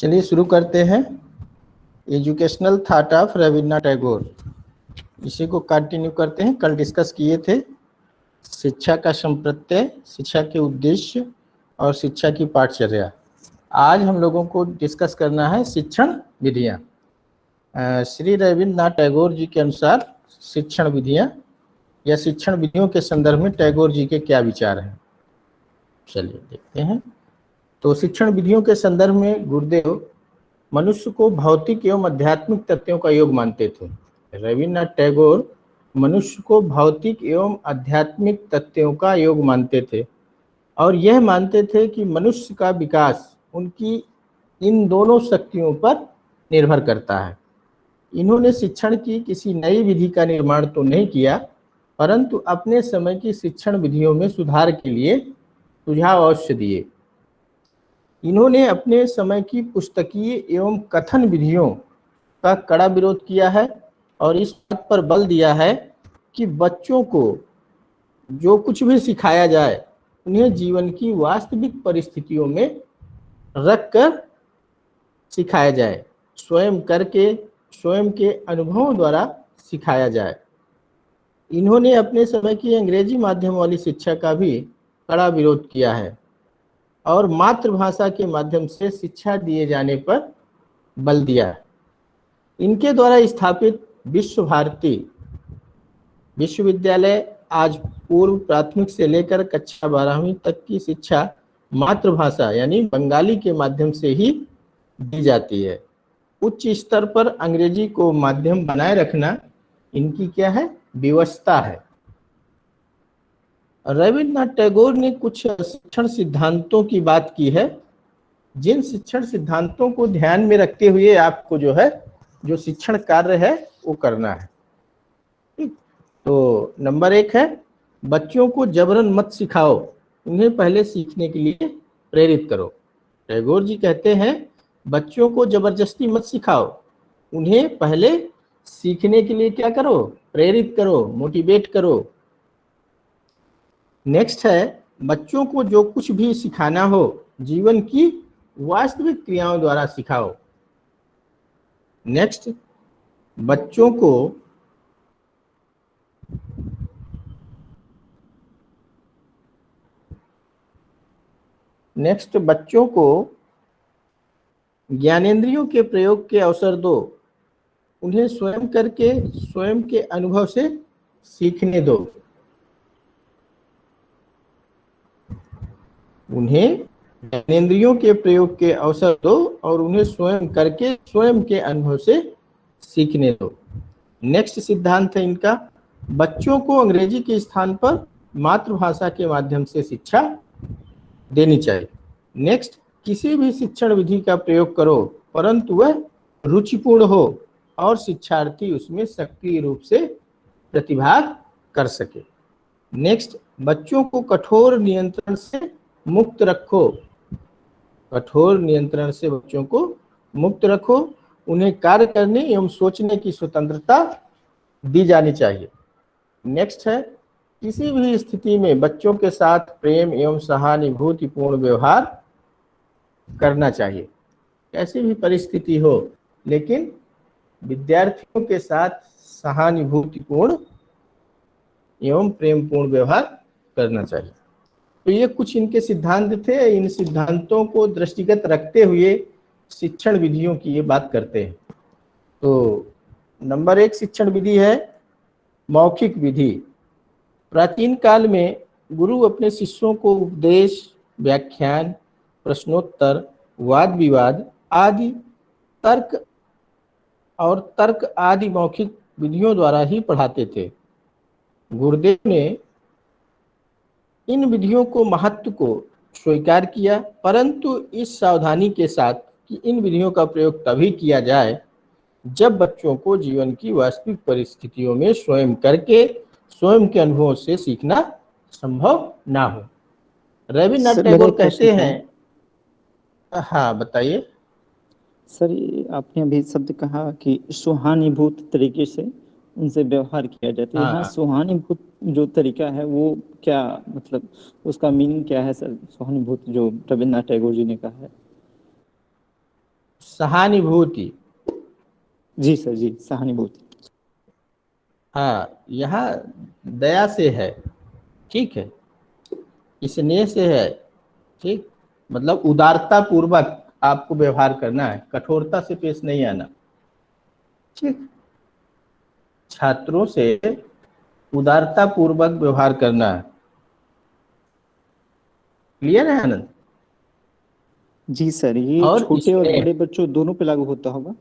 चलिए शुरू करते हैं। Educational thought of Rabindranath Tagore, इसी को कंटिन्यू करते हैं। कल डिस्कस किए थे शिक्षा का संप्रत्यय, शिक्षा के उद्देश्य और शिक्षा की पाठचर्या। आज हम लोगों को डिस्कस करना है शिक्षण विधियाँ। श्री रविन्द्रनाथ टैगोर जी के अनुसार शिक्षण विधियाँ या शिक्षण विधियों के संदर्भ में टैगोर जी के क्या विचार हैं, चलिए देखते हैं। तो शिक्षण विधियों के संदर्भ में गुरुदेव मनुष्य को भौतिक एवं आध्यात्मिक तथ्यों का योग मानते थे। रविन्द्रनाथ टैगोर मनुष्य को भौतिक एवं आध्यात्मिक तथ्यों का योग मानते थे और यह मानते थे कि मनुष्य का विकास उनकी इन दोनों शक्तियों पर निर्भर करता है। इन्होंने शिक्षण की किसी नई विधि का निर्माण तो नहीं किया, परंतु अपने समय की शिक्षण विधियों में सुधार के लिए सुझाव अवश्य दिए। इन्होंने अपने समय की पुस्तकीय एवं कथन विधियों का कड़ा विरोध किया है और इस बात पर बल दिया है कि बच्चों को जो कुछ भी सिखाया जाए उन्हें जीवन की वास्तविक परिस्थितियों में रखकर सिखाया जाए, स्वयं करके, स्वयं के अनुभवों द्वारा सिखाया जाए। इन्होंने अपने समय की अंग्रेजी माध्यम वाली शिक्षा का भी कड़ा विरोध किया है और मातृभाषा के माध्यम से शिक्षा दिए जाने पर बल दिया है। इनके द्वारा स्थापित विश्व भारती विश्वविद्यालय आज पूर्व प्राथमिक से लेकर कक्षा 12वीं तक की शिक्षा मातृभाषा यानी बंगाली के माध्यम से ही दी जाती है। उच्च स्तर पर अंग्रेजी को माध्यम बनाए रखना इनकी क्या है, व्यवस्था है। रविन्द्रनाथ टैगोर ने कुछ शिक्षण सिद्धांतों की बात की है, जिन शिक्षण सिद्धांतों को ध्यान में रखते हुए आपको जो है जो शिक्षण कार्य है वो करना है। तो नंबर 1 है, बच्चों को जबरन मत सिखाओ, उन्हें पहले सीखने के लिए प्रेरित करो। टैगोर जी कहते हैं बच्चों को जबरदस्ती मत सिखाओ, उन्हें पहले सीखने के लिए क्या करो, प्रेरित करो, मोटिवेट करो। नेक्स्ट है, बच्चों को जो कुछ भी सिखाना हो जीवन की वास्तविक क्रियाओं द्वारा सिखाओ। नेक्स्ट, बच्चों को ज्ञानेंद्रियों के प्रयोग के अवसर दो, उन्हें स्वयं करके, स्वयं के अनुभव से सीखने दो। उन्हें ज्ञानेंद्रियों के प्रयोग के अवसर दो और उन्हें स्वयं करके, स्वयं के अनुभव से सीखने दो। नेक्स्ट सिद्धांत है इनका, बच्चों को अंग्रेजी के स्थान पर मातृभाषा के माध्यम से शिक्षा देनी चाहिए। नेक्स्ट, किसी भी शिक्षण विधि का प्रयोग करो परंतु वह रुचिपूर्ण हो और शिक्षार्थी उसमें सक्रिय रूप से प्रतिभाग कर सके। नेक्स्ट, बच्चों को कठोर नियंत्रण से मुक्त रखो, कठोर नियंत्रण से बच्चों को मुक्त रखो, उन्हें कार्य करने एवं सोचने की स्वतंत्रता दी जानी चाहिए। नेक्स्ट है, किसी भी स्थिति में बच्चों के साथ प्रेम एवं सहानुभूतिपूर्ण व्यवहार करना चाहिए। कैसी भी परिस्थिति हो लेकिन विद्यार्थियों के साथ सहानुभूतिपूर्ण एवं प्रेमपूर्ण व्यवहार करना चाहिए। तो ये कुछ इनके सिद्धांत थे। इन सिद्धांतों को दृष्टिगत रखते हुए शिक्षण विधियों की ये बात करते हैं। तो नंबर 1 शिक्षण विधि है मौखिक विधि। प्राचीन काल में गुरु अपने शिष्यों को उपदेश, व्याख्यान, प्रश्नोत्तर, वाद विवाद आदि तर्क आदि मौखिक विधियों द्वारा ही पढ़ाते थे। गुरुदेव ने इन विधियों को महत्व को स्वीकार किया, परंतु इस सावधानी के साथ कि इन विधियों का प्रयोग तभी किया जाए जब बच्चों को जीवन की वास्तविक परिस्थितियों में स्वयं करके, स्वयं के अनुभवों से सीखना संभव ना हो। रविन्द्रनाथ टैगोर कहते हैं, हाँ बताइए सर। आपने अभी शब्द कहा कि सहानुभूत तरीके से उनसे व्यवहार किया जाता है। यहाँ सहानुभूत जो तरीका है वो क्या, मतलब उसका मीनिंग क्या है सर? सहानुभूत जो रविन्द्रनाथ टैगोर जी ने कहा है। सहानुभूति। जी सर, जी सहानुभूति। हाँ, यहाँ दया से है, ठीक है, स्नेह से है, ठीक, मतलब उदारता पूर्वक आपको व्यवहार करना है, कठोरता से पेश नहीं आना, ठीक। छात्रों से उदारता पूर्वक व्यवहार करना है। क्लियर है आनंद? जी सर, ये और छोटे और इसमें बड़े बच्चों दोनों पे लागू होता होगा?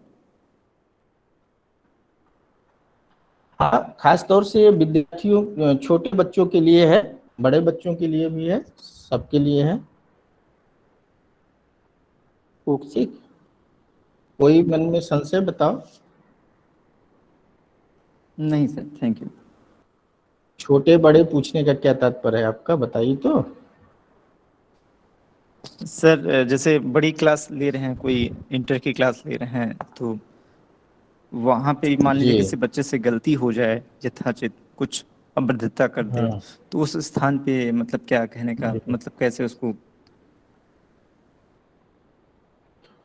हाँ, खास तौर से विद्यार्थियों, छोटे बच्चों के लिए है, बड़े बच्चों के लिए भी है, सबके लिए है, ओके सर। ठीक। कोई मन में संशय बताओ। नहीं सर, थैंक यू। छोटे बड़े पूछने का क्या तात्पर्य है आपका, बताइए तो। सर जैसे बड़ी क्लास ले रहे हैं, कोई इंटर की क्लास ले रहे हैं, तो वहाँ पे मान लीजिए जी किसी बच्चे से गलती हो जाए, यथाचित कुछ अभद्रता कर दे, हाँ तो उस स्थान पे मतलब क्या कहने का जी, मतलब, कैसे उसको?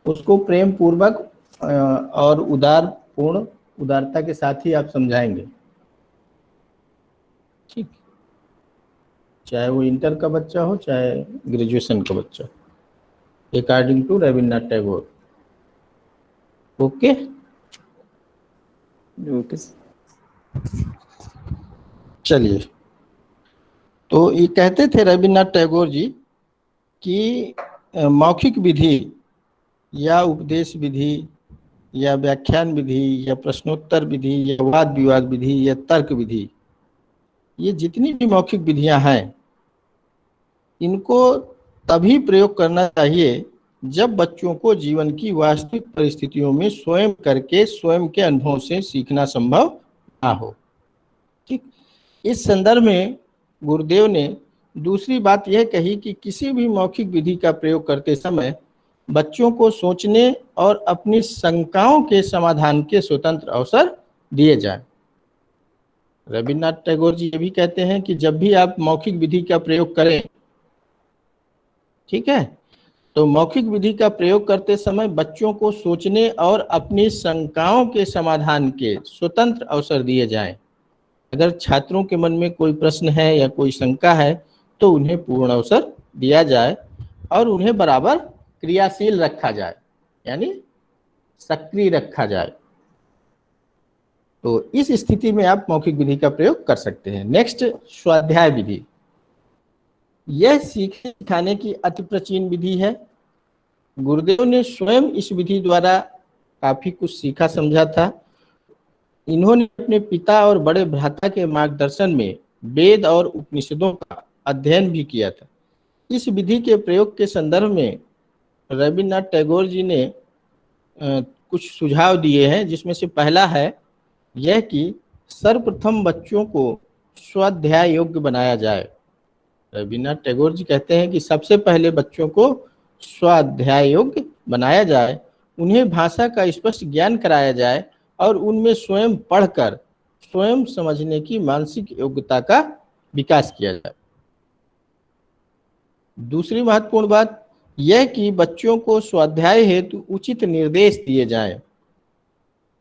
उसको प्रेम पूर्वक और उदार पूर्ण उदारता के साथ ही आप समझाएंगे, ठीक। चाहे वो इंटर का बच्चा हो, चाहे ग्रेजुएशन का बच्चा, according to Rabindranath Tagore. Okay. Okay sir. चलिए, तो ये कहते थे रविन्द्रनाथ टैगोर जी कि मौखिक विधि या उपदेश विधि या व्याख्यान विधि या प्रश्नोत्तर विधि या वाद विवाद विधि या तर्क विधि, ये जितनी भी मौखिक विधियां हैं, इनको तभी प्रयोग करना चाहिए जब बच्चों को जीवन की वास्तविक परिस्थितियों में स्वयं करके स्वयं के अनुभव से सीखना संभव ना हो, ठीक। इस संदर्भ में गुरुदेव ने दूसरी बात यह कही कि किसी भी मौखिक विधि का प्रयोग करते समय बच्चों को सोचने और अपनी शंकाओं के समाधान के स्वतंत्र अवसर दिए जाएं। रविन्द्रनाथ टैगोर जी ये भी कहते हैं कि जब भी आप मौखिक विधि का प्रयोग करें, ठीक है, तो मौखिक विधि का प्रयोग करते समय बच्चों को सोचने और अपनी शंकाओं के समाधान के स्वतंत्र अवसर दिए जाएं। अगर छात्रों के मन में कोई प्रश्न है या कोई शंका है तो उन्हें पूर्ण अवसर दिया जाए और उन्हें बराबर क्रियाशील रखा जाए, यानी सक्रिय रखा जाए। तो इस स्थिति में आप मौखिक विधि का प्रयोग कर सकते हैं। नेक्स्ट, स्वाध्याय विधि। यह सीखने सिखाने की अति प्राचीन विधि है। गुरुदेव ने स्वयं इस विधि द्वारा काफी कुछ सीखा समझा था। इन्होंने अपने पिता और बड़े भ्राता के मार्गदर्शन में वेद और उपनिषदों का अध्ययन भी किया था। इस विधि के प्रयोग के संदर्भ में रविन्द्रनाथ टैगोर जी ने कुछ सुझाव दिए हैं, जिसमें से पहला है यह कि सर्वप्रथम बच्चों को स्वाध्याय योग्य बनाया जाए। रविन्द्रनाथ टैगोर जी कहते हैं कि सबसे पहले बच्चों को स्वाध्याय योग्य बनाया जाए, उन्हें भाषा का स्पष्ट ज्ञान कराया जाए और उनमें स्वयं पढ़कर स्वयं समझने की मानसिक योग्यता का विकास किया जाए। दूसरी महत्वपूर्ण बात यह कि बच्चों को स्वाध्याय हेतु उचित निर्देश दिए जाएं।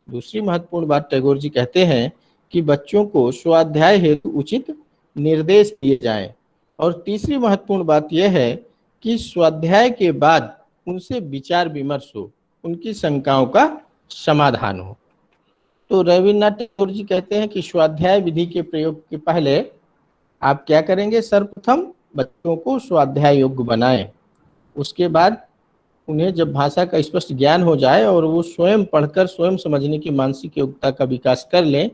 दूसरी महत्वपूर्ण बात टैगोर जी कहते हैं कि बच्चों को स्वाध्याय हेतु उचित निर्देश दिए जाएं। और तीसरी महत्वपूर्ण बात यह है कि स्वाध्याय के बाद उनसे विचार विमर्श हो, उनकी शंकाओं का समाधान हो। तो रविन्द्रनाथ टैगोर जी कहते हैं कि स्वाध्याय विधि के प्रयोग के पहले आप क्या करेंगे, सर्वप्रथम बच्चों को स्वाध्याय योग्य बनाएं। उसके बाद उन्हें जब भाषा का स्पष्ट ज्ञान हो जाए और वो स्वयं पढ़कर स्वयं समझने की मानसिक योग्यता का विकास कर लें,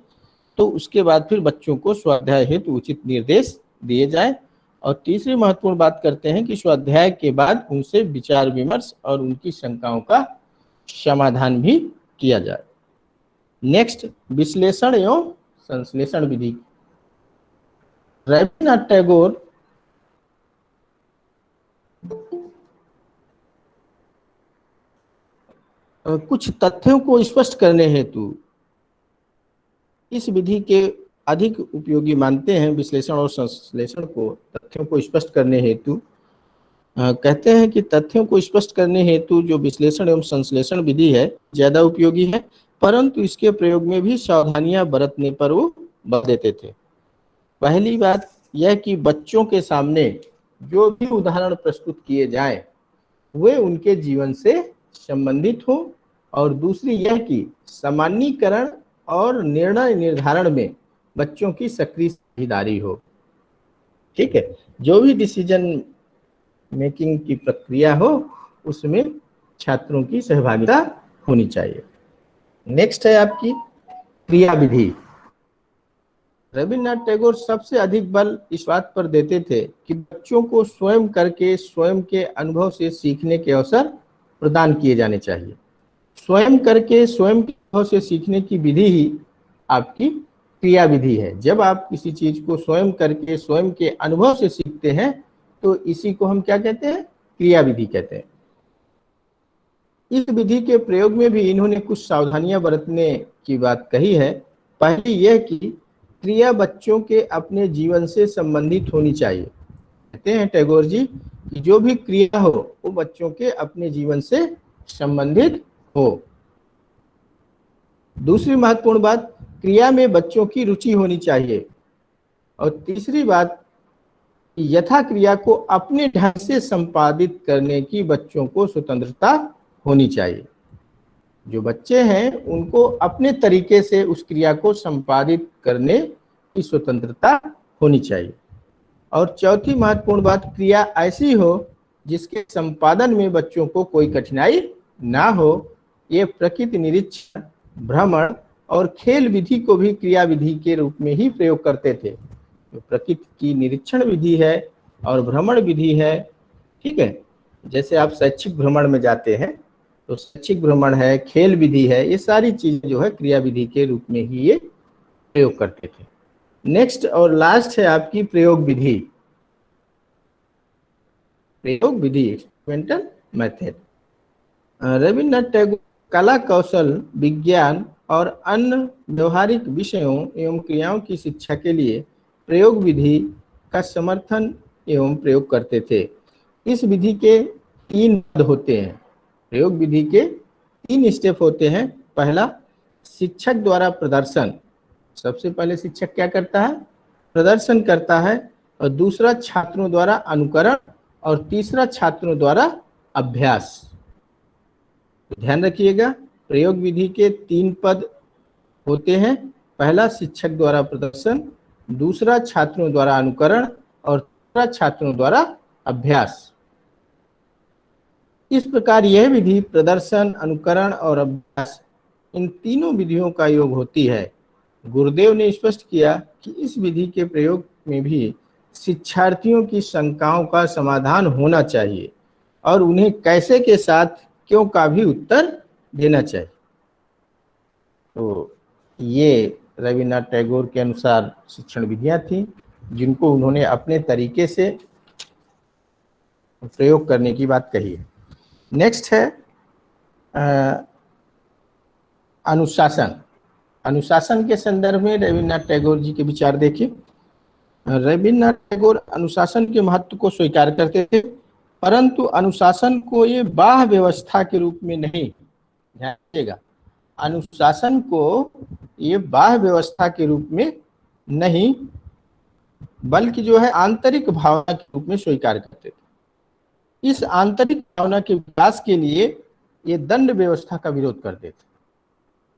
तो उसके बाद फिर बच्चों को स्वाध्याय हेतु उचित निर्देश दिए जाए। और तीसरी महत्वपूर्ण बात करते हैं कि स्वाध्याय के बाद उनसे विचार विमर्श और उनकी शंकाओं का समाधान भी किया जाए। नेक्स्ट, विश्लेषण एवं संश्लेषण विधि। रविन्द्रनाथ टैगोर कुछ तथ्यों को स्पष्ट करने हेतु इस विधि के अधिक उपयोगी मानते हैं। विश्लेषण और संश्लेषण को तथ्यों को स्पष्ट करने हेतु कहते हैं कि तथ्यों को स्पष्ट करने हेतु जो विश्लेषण एवं संश्लेषण विधि है ज्यादा उपयोगी है, परंतु इसके प्रयोग में भी सावधानियां बरतने पर वो बल देते थे। पहली बात यह कि बच्चों के सामने जो भी उदाहरण प्रस्तुत किए जाए वे उनके जीवन से संबंधित हो, और दूसरी यह कि सामान्यीकरण और निर्णय निर्धारण में बच्चों की सक्रिय भागीदारी हो। ठीक है, जो भी डिसीजन मेकिंग की प्रक्रिया हो उसमें छात्रों की सहभागिता होनी चाहिए। नेक्स्ट है आपकी क्रिया विधि। रविन्द्रनाथ टैगोर सबसे अधिक बल इस बात पर देते थे कि बच्चों को स्वयं करके स्वयं के अनुभव से सीखने के अवसर प्रदान किए जाने चाहिए। स्वयं करके स्वयं के अनुभव से सीखने की विधि ही आपकी क्रिया विधि है। जब आप किसी चीज को स्वयं करके स्वयं के अनुभव से सीखते हैं तो इसी को हम क्या कहते हैं, क्रिया विधि कहते हैं। इस विधि के प्रयोग में भी इन्होंने कुछ सावधानियां बरतने की बात कही है। पहली यह कि क्रिया बच्चों के अपने जीवन से संबंधित होनी चाहिए। कहते हैं टैगोर जी कि जो भी क्रिया हो वो बच्चों के अपने जीवन से संबंधित हो। दूसरी महत्वपूर्ण बात, क्रिया में बच्चों की रुचि होनी चाहिए। और तीसरी बात, यथा क्रिया को अपने ढंग से संपादित करने की बच्चों को स्वतंत्रता होनी चाहिए। जो बच्चे हैं उनको अपने तरीके से उस क्रिया को संपादित करने की स्वतंत्रता होनी चाहिए। और चौथी महत्वपूर्ण बात, क्रिया ऐसी हो जिसके संपादन में बच्चों को कोई कठिनाई ना हो। ये प्रकृति निरीक्षण, भ्रमण और खेल विधि को भी क्रिया विधि के रूप में ही प्रयोग करते थे। तो प्रकृति की निरीक्षण विधि है और भ्रमण विधि है। ठीक है, जैसे आप शैक्षिक भ्रमण में जाते हैं तो शैक्षिक भ्रमण है, खेल विधि है, ये सारी चीजें जो है क्रिया विधि के रूप में ही ये प्रयोग करते थे। नेक्स्ट और लास्ट है आपकी प्रयोग विधि। प्रयोग विधि, एक्सपेरिमेंटल मेथड। रविन्द्रनाथ टैगोर कला, कौशल, विज्ञान और अन्य व्यवहारिक विषयों एवं क्रियाओं की शिक्षा के लिए प्रयोग विधि का समर्थन एवं प्रयोग करते थे। इस विधि के 3 पद होते हैं। प्रयोग विधि के 3 स्टेप होते हैं। पहला, शिक्षक द्वारा प्रदर्शन। सबसे पहले शिक्षक क्या करता है, प्रदर्शन करता है। और दूसरा, छात्रों द्वारा अनुकरण। और तीसरा, छात्रों द्वारा अभ्यास। तो ध्यान रखिएगा, प्रयोग विधि के 3 पद होते हैं। पहला, शिक्षक द्वारा प्रदर्शन, दूसरा, छात्रों द्वारा अनुकरण और तीसरा, छात्रों द्वारा अभ्यास। इस प्रकार यह विधि प्रदर्शन, अनुकरण और अभ्यास, इन तीनों विधियों का योग होती है। गुरुदेव ने स्पष्ट किया कि इस विधि के प्रयोग में भी शिक्षार्थियों की शंकाओं का समाधान होना चाहिए और उन्हें कैसे के साथ क्यों का भी उत्तर देना चाहिए। तो ये रविन्द्रनाथ टैगोर के अनुसार शिक्षण विधियां थी जिनको उन्होंने अपने तरीके से प्रयोग करने की बात कही है। नेक्स्ट है अनुशासन। अनुशासन के संदर्भ में रविन्द्रनाथ टैगोर जी के विचार देखिए। रविन्द्रनाथ टैगोर अनुशासन के महत्व को स्वीकार करते थे, परंतु अनुशासन को ये बाह्य व्यवस्था के रूप में नहीं, ध्यान रखिएगा, अनुशासन को ये बाह्य व्यवस्था के रूप में नहीं बल्कि जो है आंतरिक भावना के रूप में स्वीकार करते थे। इस आंतरिक भावना के विकास के लिए ये दंड व्यवस्था का विरोध करते थे।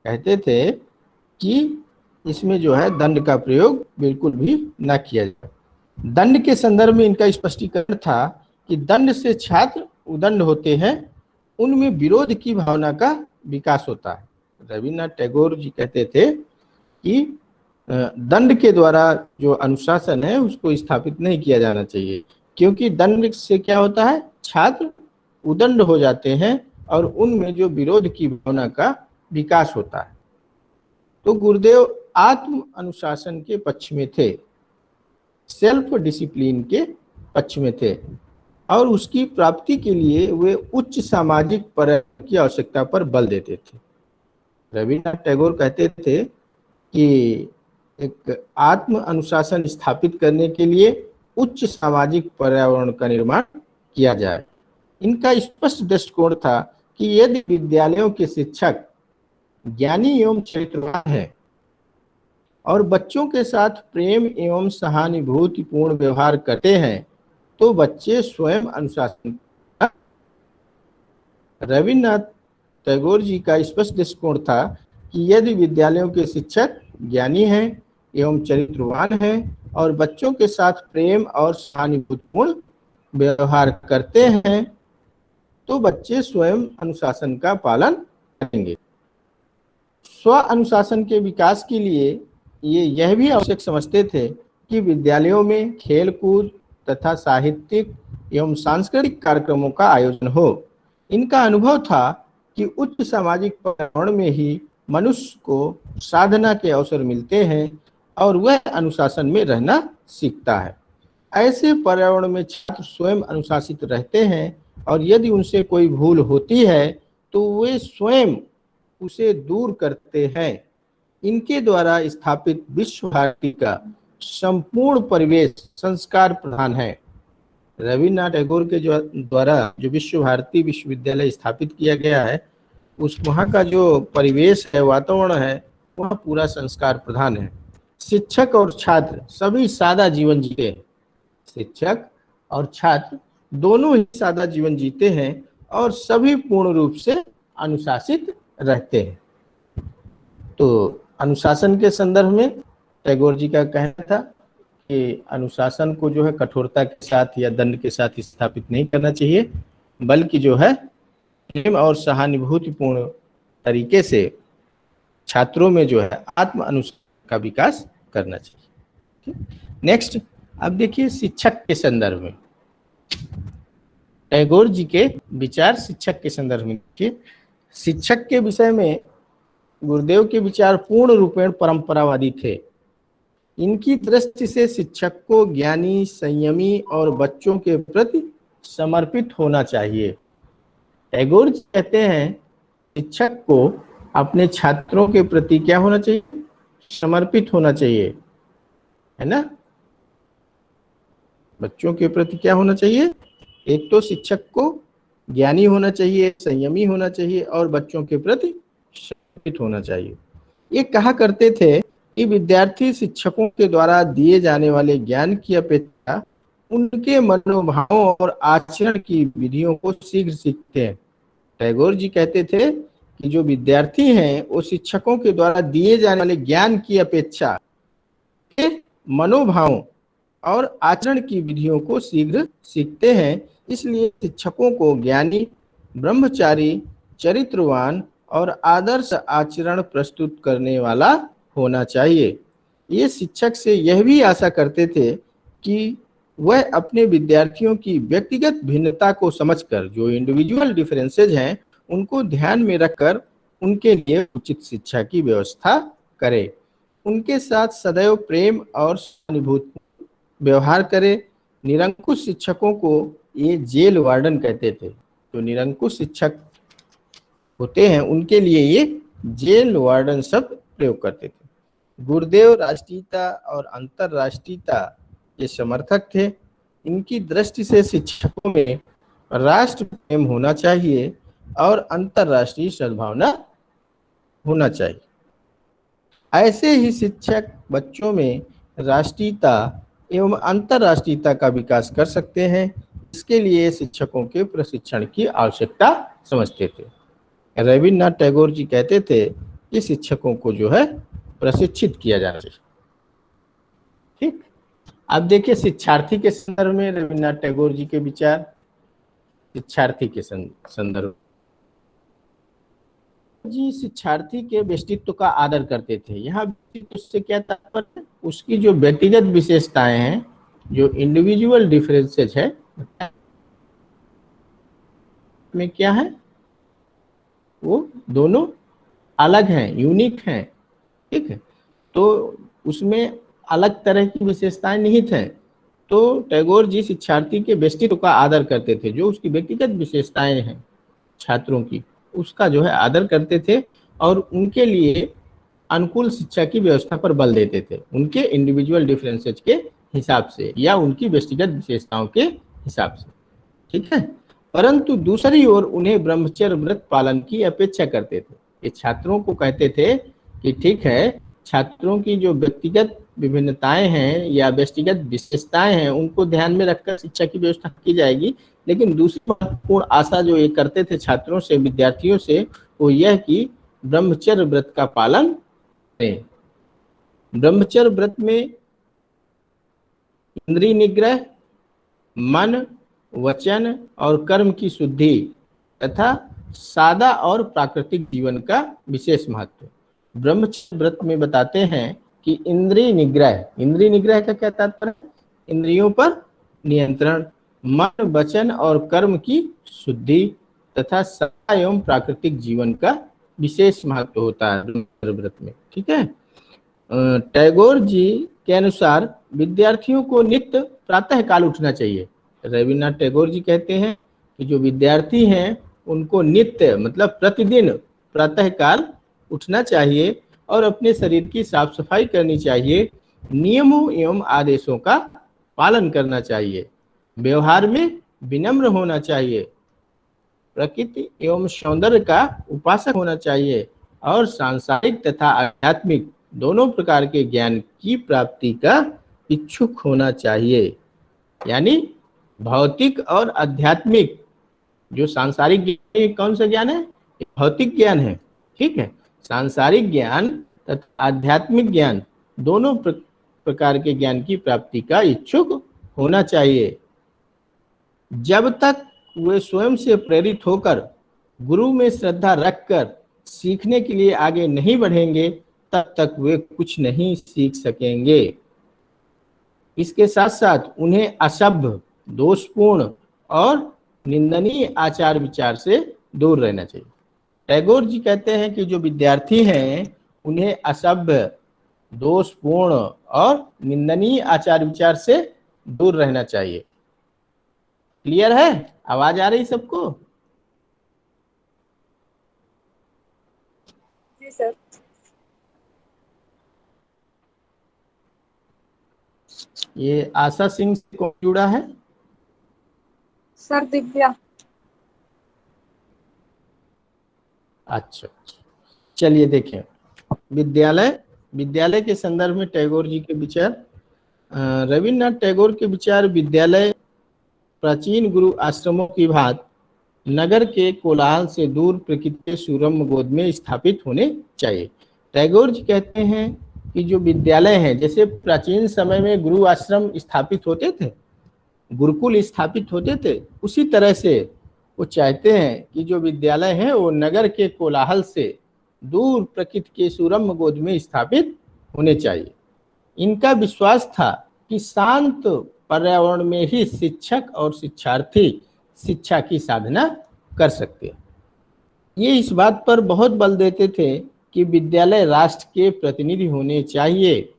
कहते थे कि इसमें जो है दंड का प्रयोग बिल्कुल भी ना किया जाए। दंड के संदर्भ में इनका स्पष्टीकरण था कि दंड से छात्र उदंड होते हैं, उनमें विरोध की भावना का विकास होता है। रविन्द्रनाथ टैगोर जी कहते थे कि दंड के द्वारा जो अनुशासन है उसको स्थापित नहीं किया जाना चाहिए, क्योंकि दंड से क्या होता है, छात्र उदंड हो जाते हैं और उनमें जो विरोध की भावना का विकास होता है। तो गुरुदेव आत्म अनुशासन के पक्ष में थे, सेल्फ डिसिप्लिन के पक्ष में थे और उसकी प्राप्ति के लिए वे उच्च सामाजिक पर्यावरण की आवश्यकता पर बल देते थे। रविन्द्रनाथ टैगोर कहते थे कि एक आत्म अनुशासन स्थापित करने के लिए उच्च सामाजिक पर्यावरण का निर्माण किया जाए। इनका स्पष्ट दृष्टिकोण था कि यदि विद्यालयों के शिक्षक ज्ञानी एवं चरित्रवान हैं और बच्चों के साथ प्रेम एवं सहानुभूतिपूर्ण व्यवहार करते हैं तो बच्चे स्वयं अनुशासन। रविन्द्रनाथ टैगोर जी का स्पष्ट दृष्टिकोण था कि यदि विद्यालयों के शिक्षक ज्ञानी हैं एवं चरित्रवान हैं और बच्चों के साथ प्रेम और सहानुभूतिपूर्ण व्यवहार करते हैं तो बच्चे स्वयं अनुशासन का पालन करेंगे। स्व अनुशासन के विकास के लिए ये यह भी आवश्यक समझते थे कि विद्यालयों में खेल कूद तथा साहित्यिक एवं सांस्कृतिक कार्यक्रमों का आयोजन हो। इनका अनुभव था कि उच्च सामाजिक पर्यावरण में ही मनुष्य को साधना के अवसर मिलते हैं और वह अनुशासन में रहना सीखता है। ऐसे पर्यावरण में छात्र स्वयं अनुशासित रहते हैं और यदि उनसे कोई भूल होती है तो वे स्वयं उसे दूर करते हैं। इनके द्वारा स्थापित विश्व भारती का संपूर्ण परिवेश संस्कार प्रधान है। रविन्द्रनाथ टैगोर के द्वारा जो विश्व भारती विश्वविद्यालय स्थापित किया गया है उस वहाँ का जो परिवेश है, वातावरण है, वह पूरा संस्कार प्रधान है। शिक्षक और छात्र सभी सादा जीवन जीते हैं। शिक्षक और छात्र दोनों ही सादा जीवन जीते हैं और सभी पूर्ण रूप से अनुशासित रहते हैं। तो अनुशासन के संदर्भ में टैगोर जी का कहना था कि अनुशासन को जो है कठोरता के साथ या दंड के साथ स्थापित नहीं करना चाहिए, बल्कि जो है प्रेम और सहानुभूतिपूर्ण तरीके से छात्रों में जो है आत्म अनुशासन का विकास करना चाहिए। नेक्स्ट, अब देखिए शिक्षक के संदर्भ में टैगोर जी के विचार शिक्षक के संदर्भ में। देखिए शिक्षक के विषय में गुरुदेव के विचार पूर्ण रूपेण परंपरावादी थे। इनकी दृष्टि से शिक्षक को ज्ञानी, संयमी और बच्चों के प्रति समर्पित होना चाहिए। टैगोर जी कहते हैं शिक्षक को अपने छात्रों के प्रति क्या होना चाहिए? समर्पित होना चाहिए, है ना। बच्चों के प्रति क्या होना चाहिए? एक तो शिक्षक को ज्ञानी होना चाहिए, संयमी होना चाहिए और बच्चों के प्रति समर्पित होना चाहिए। ये कहा करते थे कि विद्यार्थी शिक्षकों के द्वारा दिए जाने वाले ज्ञान की अपेक्षा उनके मनोभावों और आचरण की विधियों को शीघ्र सीखते हैं। टैगोर जी कहते थे कि जो विद्यार्थी हैं वो शिक्षकों के द्वारा दिए जाने वाले ज्ञान की अपेक्षा मनोभावों और आचरण की विधियों को शीघ्र सीखते हैं। इसलिए शिक्षकों को ज्ञानी, ब्रह्मचारी, चरित्रवान और आदर्श आचरण प्रस्तुत करने वाला होना चाहिए। ये शिक्षक से यह भी आशा करते थे कि वह अपने विद्यार्थियों की व्यक्तिगत भिन्नता को समझकर, जो इंडिविजुअल डिफरेंसेज हैं, उनको ध्यान में रखकर उनके लिए उचित शिक्षा की व्यवस्था करे। उनके साथ सदैव प्रेम और सहानुभूति व्यवहार करे। निरंकुश शिक्षकों को ये जेल वार्डन कहते थे। जो निरंकुश शिक्षक होते हैं उनके लिए ये जेल वार्डन शब्द प्रयोग करते थे। गुरुदेव राष्ट्रीयता और अंतरराष्ट्रीयता के समर्थक थे। इनकी दृष्टि से शिक्षकों में राष्ट्र प्रेम होना चाहिए और अंतरराष्ट्रीय सद्भावना होना चाहिए। ऐसे ही शिक्षक बच्चों में राष्ट्रीयता एवं अंतरराष्ट्रीयता का विकास कर सकते हैं। इसके लिए शिक्षकों के प्रशिक्षण की आवश्यकता समझते थे। रविन्द्रनाथ टैगोर जी कहते थे कि शिक्षकों को जो है प्रशिक्षित किया जाना चाहिए। ठीक, अब देखिए शिक्षार्थी के संदर्भ में रविन्द्रनाथ टैगोर जी के विचार। शिक्षार्थी के संदर्भ जी शिक्षार्थी के व्यक्तित्व का आदर करते थे। यहाँ व्यक्तित्व से क्या तात्पर्य? उसकी जो व्यक्तिगत विशेषताएं हैं, जो इंडिविजुअल डिफरेंसेस है में क्या है, वो दोनों अलग हैं, यूनिक हैं। ठीक है, तो उसमें अलग तरह की विशेषताएं निहित हैं। तो टैगोर जी शिक्षार्थी के व्यक्तित्व का आदर करते थे। जो उसकी व्यक्तिगत विशेषताएं हैं छात्रों की, उसका जो है आदर करते थे और उनके लिए अनुकूल शिक्षा की व्यवस्था पर बल देते थे, उनके इंडिविजुअल डिफरेंसेस के हिसाब से या उनकी व्यक्तिगत विशेषताओं के हिसाब से। ठीक है। परंतु दूसरी ओर उन्हें ब्रह्मचर्य व्रत पालन की अपेक्षा करते थे। ये छात्रों को कहते थे कि ठीक है, छात्रों की जो व्यक्तिगत विभिन्नताएं हैं या व्यक्तिगत विशेषताएं हैं उनको ध्यान में रखकर शिक्षा की व्यवस्था की जाएगी, लेकिन दूसरी महत्वपूर्ण आशा जो ये करते थे छात्रों से, विद्यार्थियों से, वो यह कि ब्रह्मचर्य व्रत का पालन करें। ब्रह्मचर्य व्रत में इंद्रिय निग्रह, मन, वचन और कर्म की शुद्धि तथा सादा और प्राकृतिक जीवन का विशेष महत्व। ब्रह्मचर्य व्रत में बताते हैं कि इंद्रिय निग्रह का क्या तात्पर्य? इंद्रियों पर नियंत्रण, मन, वचन और कर्म की शुद्धि तथा सादा एवं प्राकृतिक जीवन का विशेष महत्व होता है ब्रह्मचर्य व्रत में। ठीक है। टैगोर जी के अनुसार विद्यार्थियों को नित्य प्रातः काल उठना चाहिए। रविन्द्रनाथ टैगोर जी कहते हैं कि जो विद्यार्थी हैं उनको नित्य मतलब प्रतिदिन प्रातः काल उठना चाहिए और अपने शरीर की साफ सफाई करनी चाहिए, नियमों एवं आदेशों का पालन करना चाहिए, व्यवहार में विनम्र होना चाहिए, प्रकृति एवं सौंदर्य का उपासक होना चाहिए और सांसारिक तथा आध्यात्मिक दोनों प्रकार के ज्ञान की प्राप्ति का इच्छुक होना चाहिए। यानी भौतिक और आध्यात्मिक, जो सांसारिक ज्ञान कौन सा ज्ञान है? भौतिक ज्ञान है। ठीक है। सांसारिक ज्ञान तथा आध्यात्मिक ज्ञान दोनों प्रकार के ज्ञान की प्राप्ति का इच्छुक होना चाहिए। जब तक वे स्वयं से प्रेरित होकर गुरु में श्रद्धा रखकर सीखने के लिए आगे नहीं बढ़ेंगे तब तक वे कुछ नहीं सीख सकेंगे। इसके साथ साथ उन्हें असभ्य, दोषपूर्ण और निंदनीय आचार विचार से दूर रहना चाहिए। टैगोर जी कहते हैं कि जो विद्यार्थी हैं उन्हें असभ्य, दोषपूर्ण और निंदनीय आचार विचार से दूर रहना चाहिए। क्लियर है? आवाज आ रही सबको? जी सर। ये आशा सिंह से कौन जुड़ा है? सर दिव्या। अच्छा, चलिए देखें। विद्यालय के संदर्भ में टैगोर जी के विचार। रविन्द्रनाथ टैगोर के विचार, विद्यालय प्राचीन गुरु आश्रमों की भांति नगर के कोलाहल से दूर प्रकृति के सुरम्य गोद में स्थापित होने चाहिए। टैगोर जी कहते हैं कि जो विद्यालय हैं, जैसे प्राचीन समय में गुरु आश्रम स्थापित होते थे, गुरुकुल स्थापित होते थे, उसी तरह से वो चाहते हैं कि जो विद्यालय हैं वो नगर के कोलाहल से दूर प्रकृति के सुरम्य गोद में स्थापित होने चाहिए। इनका विश्वास था कि शांत पर्यावरण में ही शिक्षक और शिक्षार्थी शिक्षा की साधना कर सकते हैं। ये इस बात पर बहुत बल देते थे कि विद्यालय राष्ट्र के प्रतिनिधि होने चाहिए।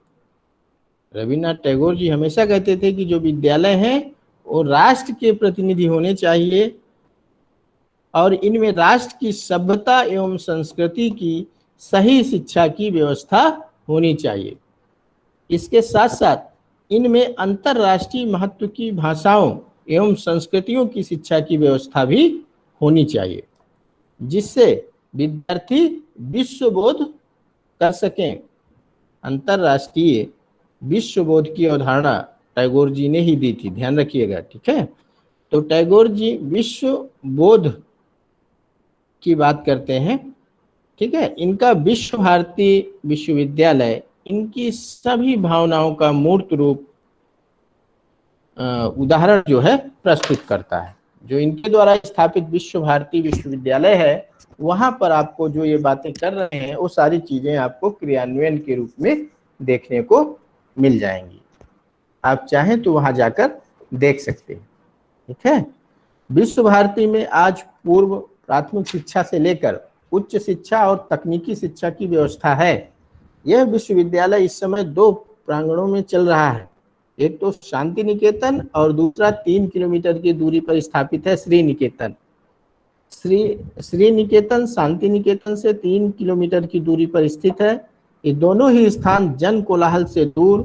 रविन्द्रनाथ टैगोर जी हमेशा कहते थे कि जो विद्यालय हैं वो राष्ट्र के प्रतिनिधि होने चाहिए और इनमें राष्ट्र की सभ्यता एवं संस्कृति की सही शिक्षा की व्यवस्था होनी चाहिए। इसके साथ साथ इनमें अंतरराष्ट्रीय महत्व की भाषाओं एवं संस्कृतियों की शिक्षा की व्यवस्था भी होनी चाहिए, जिससे विद्यार्थी विश्वबोध कर सकें। अंतरराष्ट्रीय विश्वबोध की अवधारणा टैगोर जी ने ही दी थी, ध्यान रखिएगा। ठीक है। तो टैगोर जी विश्वबोध की बात करते हैं। ठीक है। इनका विश्व भारती विश्वविद्यालय इनकी सभी भावनाओं का मूर्त रूप उदाहरण जो है प्रस्तुत करता है। जो इनके द्वारा स्थापित विश्व भारती विश्वविद्यालय है, वहां पर आपको जो ये बातें कर रहे हैं वो सारी चीजें आपको क्रियान्वयन के रूप में देखने को मिल जाएंगी। आप चाहें तो वहां जाकर देख सकते हैं। ठीक है। विश्व भारती में आज पूर्व प्राथमिक शिक्षा से लेकर उच्च शिक्षा और तकनीकी शिक्षा की व्यवस्था है। यह विश्वविद्यालय इस समय 2 प्रांगणों में चल रहा है। एक तो शांति निकेतन और दूसरा 3 किलोमीटर की दूरी पर स्थापित है श्री निकेतन। श्री निकेतन शांति निकेतन से 3 किलोमीटर की दूरी पर स्थित है। ये दोनों ही स्थान जन कोलाहल से दूर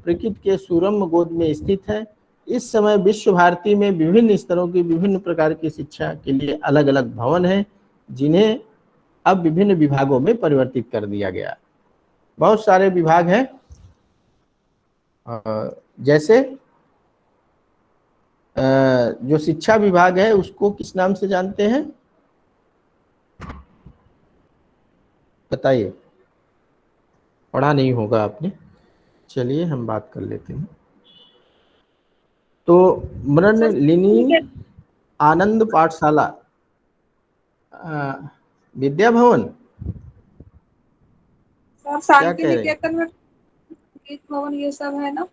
प्रकृति के सुरम्य गोद में स्थित है। इस समय विश्व भारती में विभिन्न स्तरों की विभिन्न प्रकार की शिक्षा के लिए अलग अलग भवन हैं, जिन्हें अब विभिन्न विभागों में परिवर्तित कर दिया गया। बहुत सारे विभाग हैं, जैसे जो शिक्षा विभाग है उसको किस नाम से जानते हैं, बताइए। पढ़ा नहीं होगा आपने, चलिए हम बात कर लेते हैं। तो मृणलिनी आनंद पाठशाला, विद्या भवन, सर क्या शांति कह रहे हैं? निकेतन में संगीत भवन ये सब है ना?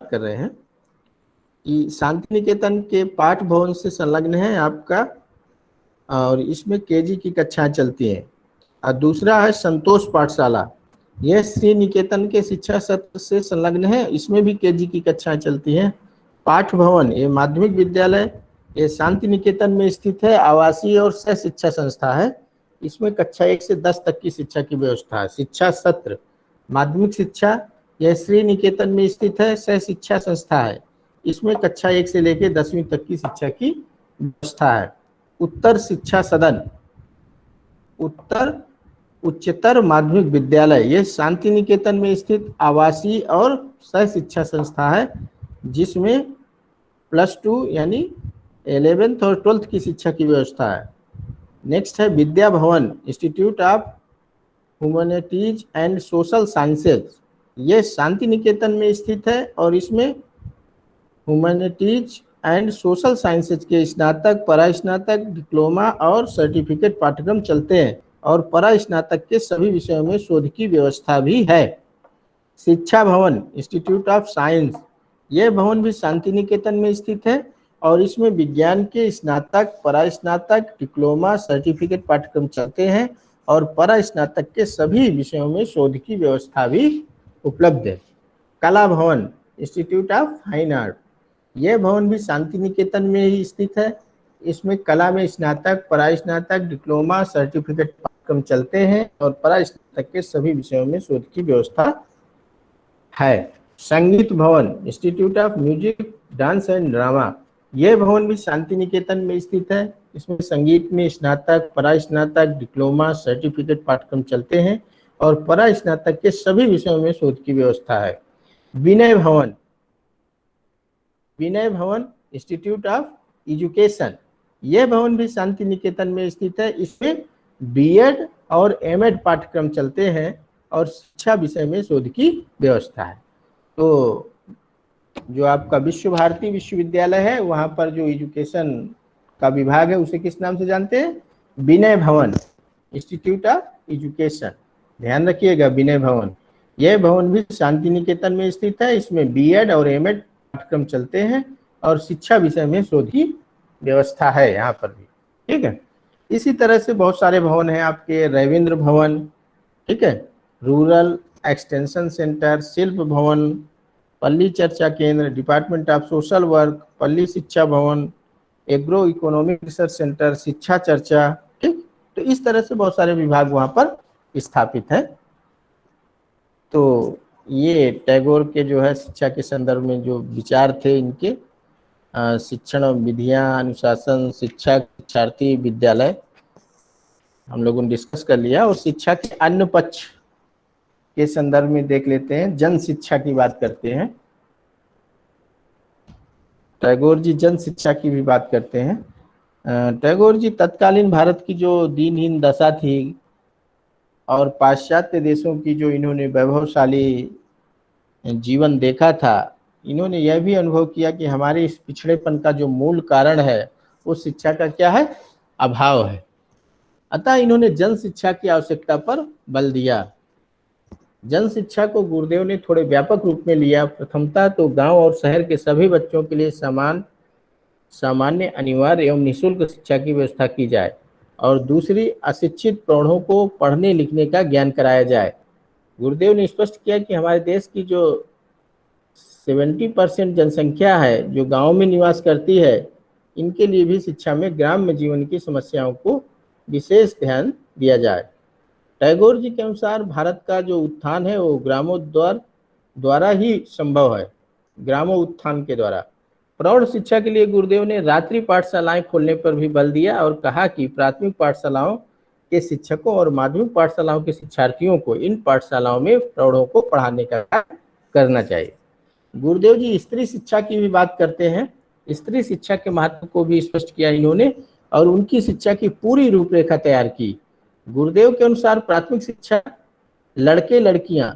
कर रहे हैं कि शांति निकेतन के पाठ भवन से संलग्न है आपका, और इसमें केजी की कक्षाएं चलती हैं। और दूसरा है संतोष पाठशाला, यह श्री निकेतन के शिक्षा सत्र से संलग्न है, इसमें भी केजी की कक्षाएं चलती हैं। पाठ भवन ये माध्यमिक विद्यालय, ये शांति निकेतन में स्थित है, आवासीय और सह शिक्षा संस्था है। इसमें कक्षा 1 से 10 तक की शिक्षा की व्यवस्था है। शिक्षा सत्र माध्यमिक शिक्षा, यह श्री निकेतन में स्थित है, सह शिक्षा संस्था है। इसमें कक्षा 1 से लेकर 10वीं तक की शिक्षा की व्यवस्था है। उत्तर शिक्षा सदन, उत्तर उच्चतर माध्यमिक विद्यालय, यह शांति निकेतन में स्थित आवासीय और सह शिक्षा संस्था है, जिसमें +2 यानी 11th और 12th की शिक्षा की व्यवस्था है। नेक्स्ट है Vidya Bhavan, institute of humanities and social sciences, ये शांति निकेतन में स्थित है और इसमें ह्यूमैनिटीज एंड सोशल साइंसेज के स्नातक, परास्नातक, डिप्लोमा और सर्टिफिकेट पाठ्यक्रम चलते हैं और परास्नातक के सभी विषयों में शोध की व्यवस्था भी है। शिक्षा भवन, इंस्टीट्यूट ऑफ साइंस, यह भवन भी शांति निकेतन में स्थित है और इसमें विज्ञान के स्नातक, परास्नातक, डिप्लोमा, सर्टिफिकेट पाठ्यक्रम चलते हैं और परास्नातक के सभी विषयों में शोध की व्यवस्था भी उपलब्ध है। कला भवन, इंस्टीट्यूट ऑफ फाइन आर्ट, यह भवन भी शांति निकेतन में ही स्थित है। इसमें कला में स्नातक, परास्नातक, डिप्लोमा, सर्टिफिकेट पाठ्यक्रम चलते हैं और परास्नातक के सभी विषयों में शोध की व्यवस्था है। संगीत भवन, institute of music, dance and drama, यह भवन भी शांति निकेतन में स्थित है। इसमें संगीत में स्नातक, परास्नातक, डिप्लोमा, सर्टिफिकेट पाठ्यक्रम चलते हैं और परास्नातक के सभी विषयों में शोध की व्यवस्था है। विनय भवन, विनय भवन, इंस्टीट्यूट ऑफ एजुकेशन, यह भवन भी शांति निकेतन में स्थित है। इसमें बीएड और एमएड पाठ्यक्रम चलते हैं और शिक्षा विषय में शोध की व्यवस्था है। तो जो आपका विश्व भारती विश्वविद्यालय है, वहाँ पर जो एजुकेशन का विभाग है उसे किस नाम से जानते हैं? विनय भवन, इंस्टीट्यूट ऑफ एजुकेशन, ध्यान रखिएगा विनय भवन। यह भवन भी शांति निकेतन में स्थित है। इसमें बीएड और एमएड पाठ्यक्रम चलते हैं और शिक्षा विषय में शोध की व्यवस्था है यहाँ पर भी, ठीक है। इसी तरह से बहुत सारे भवन हैं आपके, रविंद्र भवन, ठीक है, रूरल एक्सटेंशन सेंटर, शिल्प भवन, पल्ली चर्चा केंद्र, डिपार्टमेंट ऑफ सोशल वर्क, पल्ली शिक्षा भवन, एग्रो इकोनॉमिक रिसर्च सेंटर, शिक्षा चर्चा, ठीक। तो इस तरह से बहुत सारे विभाग वहाँ पर स्थापित हैं। तो ये टैगोर के जो है शिक्षा के संदर्भ में जो विचार थे इनके, शिक्षण विधियां, अनुशासन, शिक्षा, शिक्षार्थी, विद्यालय, हम लोगों ने डिस्कस कर लिया। और शिक्षा के अन्य पक्ष के संदर्भ में देख लेते हैं, जन शिक्षा की बात करते हैं। टैगोर जी जन शिक्षा की भी बात करते हैं। टैगोर जी तत्कालीन भारत की जो दीनहीन दशा थी और पाश्चात्य देशों की जो इन्होंने वैभवशाली जीवन देखा था, इन्होंने यह भी अनुभव किया कि हमारे इस पिछड़ेपन का जो मूल कारण है वो शिक्षा का क्या है? अभाव है। अतः इन्होंने जन शिक्षा की आवश्यकता पर बल दिया। जन शिक्षा को गुरुदेव ने थोड़े व्यापक रूप में लिया। प्रथमतः तो गांव और शहर के सभी बच्चों के लिए सामान्य, अनिवार्य एवं निःशुल्क शिक्षा की व्यवस्था की जाए और दूसरी, अशिक्षित प्रौढ़ों को पढ़ने लिखने का ज्ञान कराया जाए। गुरुदेव ने स्पष्ट किया कि हमारे देश की जो 70% जनसंख्या है जो गांव में निवास करती है, इनके लिए भी शिक्षा में ग्राम्य जीवन की समस्याओं को विशेष ध्यान दिया जाए। टैगोर जी के अनुसार भारत का जो उत्थान है वो द्वारा ही संभव है, ग्रामोत्थान के द्वारा। प्रौढ़ शिक्षा के लिए गुरुदेव ने रात्रि पाठशालाएं खोलने पर भी बल दिया और कहा कि प्राथमिक पाठशालाओं के शिक्षकों और माध्यमिक पाठशालाओं के शिक्षार्थियों को इन पाठशालाओं में प्रौढ़ों को पढ़ाने का कार्य करना चाहिए। गुरुदेव जी स्त्री शिक्षा की भी बात करते हैं। स्त्री शिक्षा के महत्व को भी स्पष्ट किया इन्होंने और उनकी शिक्षा की पूरी रूपरेखा तैयार की। गुरुदेव के अनुसार प्राथमिक शिक्षा लड़के लड़कियां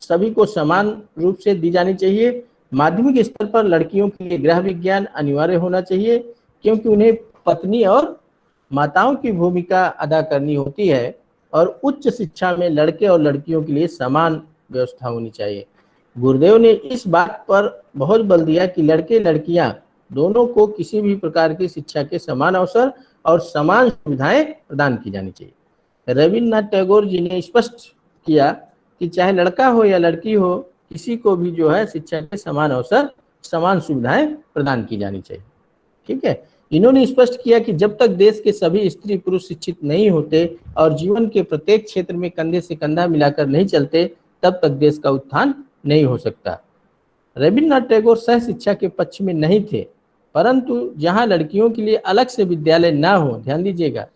सभी को समान रूप से दी जानी चाहिए। माध्यमिक स्तर पर लड़कियों के लिए गृह विज्ञान अनिवार्य होना चाहिए, क्योंकि उन्हें पत्नी और माताओं की भूमिका अदा करनी होती है, और उच्च शिक्षा में लड़के और लड़कियों के लिए समान व्यवस्था होनी चाहिए। गुरुदेव ने इस बात पर बहुत बल दिया कि लड़के लड़कियां दोनों को किसी भी प्रकार की शिक्षा के समान अवसर और समान सुविधाएं प्रदान की जानी चाहिए। रविन्द्रनाथ टैगोर जी ने स्पष्ट किया कि चाहे लड़का हो या लड़की हो, किसी को भी जो है शिक्षा के समान अवसर समान सुविधाएं प्रदान की जानी चाहिए। ठीक है। इन्होंने स्पष्ट किया कि जब तक देश के सभी स्त्री पुरुष शिक्षित नहीं होते और जीवन के प्रत्येक क्षेत्र में कंधे से कंधा मिलाकर नहीं चलते, तब तक देश का उत्थान नहीं हो सकता। रविन्द्रनाथ टैगोर सह शिक्षा के पक्ष में नहीं थे, परंतु जहां लड़कियों के लिए अलग से विद्यालय ना हो, ध्यान दीजिएगा,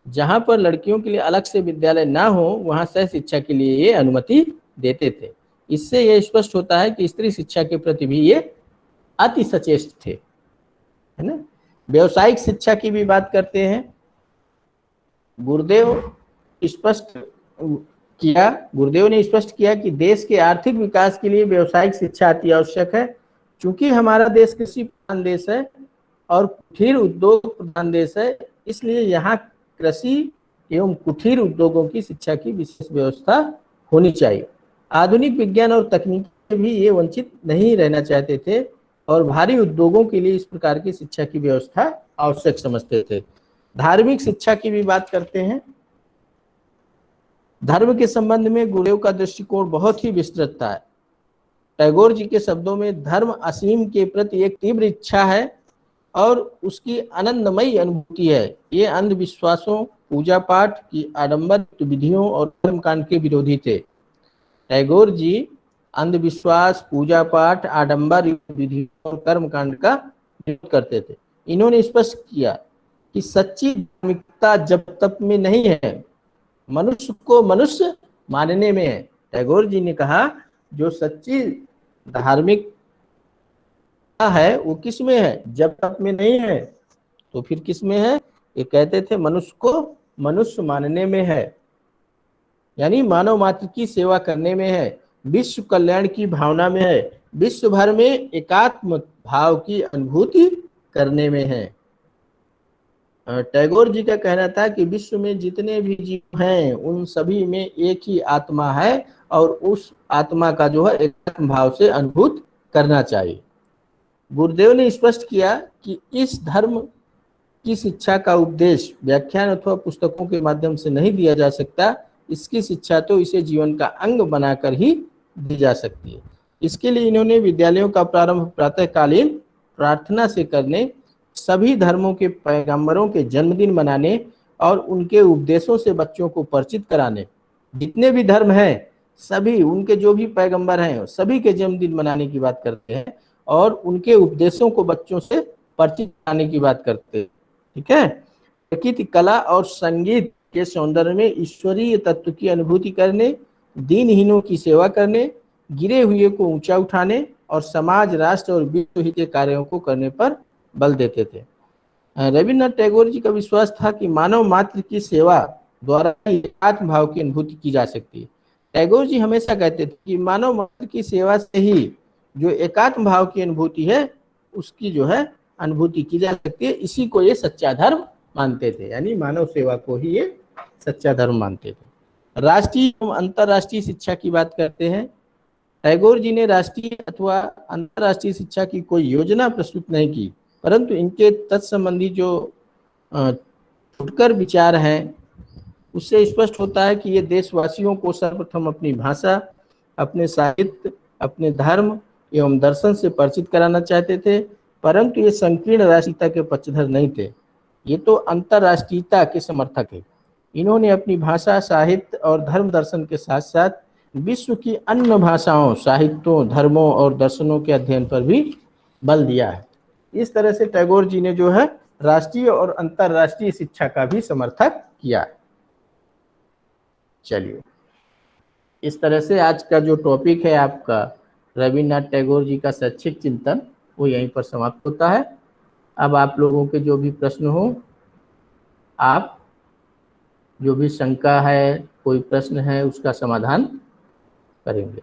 जहां पर लड़कियों के लिए अलग से विद्यालय ना हो वहां सह शिक्षा के लिए ये अनुमति देते थे। इससे यह स्पष्ट होता है कि स्त्री शिक्षा के प्रति भी ये अति सचेत थे, है ना। व्यावसायिक शिक्षा की भी बात करते हैं। गुरुदेव ने स्पष्ट किया कि देश के आर्थिक विकास के लिए व्यावसायिक शिक्षा अति आवश्यक है। चूंकि हमारा देश कृषि प्रधान देश है और कुटीर उद्योग प्रधान देश है, इसलिए यहाँ कृषि एवं कुटीर उद्योगों की शिक्षा की विशेष व्यवस्था होनी चाहिए। आधुनिक विज्ञान और तकनीक से भी ये वंचित नहीं रहना चाहते थे और भारी उद्योगों के लिए इस प्रकार की शिक्षा की व्यवस्था आवश्यक समझते थे। धार्मिक शिक्षा की भी बात करते हैं। धर्म के संबंध में गुरुदेव का दृष्टिकोण बहुत ही विस्तृत था। टैगोर जी के शब्दों में धर्म असीम के प्रति एक तीव्र इच्छा है और उसकी आनंदमयी अनुभूति है। ये अंधविश्वासों, पूजा पाठ की आडंबर विधियों और कर्मकांड के विरोधी थे। टैगोर जी अंधविश्वास, पूजा पाठ, आडंबर विधियों और कर्मकांड का विरोध करते थे। इन्होंने स्पष्ट किया कि सच्ची धार्मिकता जब तप में नहीं है, मनुष्य को मनुष्य मानने में है। टैगोर जी ने कहा जो सच्ची धार्मिकता है वो किस में है, जब तप में नहीं है तो फिर किस में है। ये कहते थे मनुष्य को मनुष्य मानने में है, यानी मानव मात्र की सेवा करने में है, विश्व कल्याण की भावना में है, विश्व भर में एकात्म भाव की अनुभूति करने में है। टैगोर जी का कहना था कि विश्व में जितने भी जीव हैं उन सभी में एक ही आत्मा है और उस आत्मा का जो है एकात्म भाव से अनुभूत करना चाहिए। गुरुदेव ने स्पष्ट किया कि इस धर्म की शिक्षा का उपदेश व्याख्यान अथवा पुस्तकों के माध्यम से नहीं दिया जा सकता। इसकी शिक्षा तो इसे जीवन का अंग बनाकर ही दी जा सकती है। इसके लिए इन्होंने विद्यालयों का प्रारंभ प्रातःकालीन प्रार्थना से करने, सभी धर्मों के पैगंबरों के जन्मदिन मनाने और उनके उपदेशों से बच्चों को परिचित कराने, जितने भी धर्म हैं सभी उनके जो भी पैगंबर हैं सभी के जन्मदिन मनाने की बात करते हैं और उनके उपदेशों को बच्चों से परिचित कराने की बात करते हैं। ठीक है। प्रकृति, कला और संगीत के सौंदर्य में ईश्वरीय तत्व की अनुभूति करने, दीनहीनों की सेवा करने, गिरे हुए को ऊंचा उठाने और समाज, राष्ट्र और विश्व हित के कार्यों को करने पर बल देते थे। रविन्द्रनाथ टैगोर जी का विश्वास था कि मानव मात्र की सेवा द्वारा एकात्म भाव की अनुभूति की जा सकती है। टैगोर जी हमेशा कहते थे कि मानव मात्र की सेवा से ही जो एकात्म भाव की अनुभूति है उसकी जो है अनुभूति की जा सकती है। इसी को ये सच्चा धर्म मानते थे, यानी मानव सेवा को ही ये सच्चा धर्म मानते थे। राष्ट्रीय एवं अंतर्राष्ट्रीय शिक्षा की बात करते हैं। टैगोर जी ने राष्ट्रीय अथवा अंतर्राष्ट्रीय शिक्षा की कोई योजना प्रस्तुत नहीं की, परंतु इनके तत्संबंधी जो फुटकर विचार हैं उससे स्पष्ट होता है कि ये देशवासियों को सर्वप्रथम अपनी भाषा, अपने साहित्य, अपने धर्म एवं दर्शन से परिचित कराना चाहते थे, परंतु ये संकीर्ण राष्ट्रीयता के पक्षधर नहीं थे। ये तो अंतर्राष्ट्रीयता के समर्थक है। इन्होंने अपनी भाषा, साहित्य और धर्म दर्शन के साथ साथ विश्व की अन्य भाषाओं, साहित्यों, धर्मों और दर्शनों के अध्ययन पर भी बल दिया है। इस तरह से टैगोर जी ने जो है राष्ट्रीय और अंतर्राष्ट्रीय शिक्षा का भी समर्थन किया है। चलिए, इस तरह से आज का जो टॉपिक है आपका रविन्द्रनाथ टैगोर जी का शैक्षिक चिंतन, वो यहीं पर समाप्त होता है। अब आप लोगों के जो भी प्रश्न हो, आप जो भी शंका है, कोई प्रश्न है, उसका समाधान करेंगे।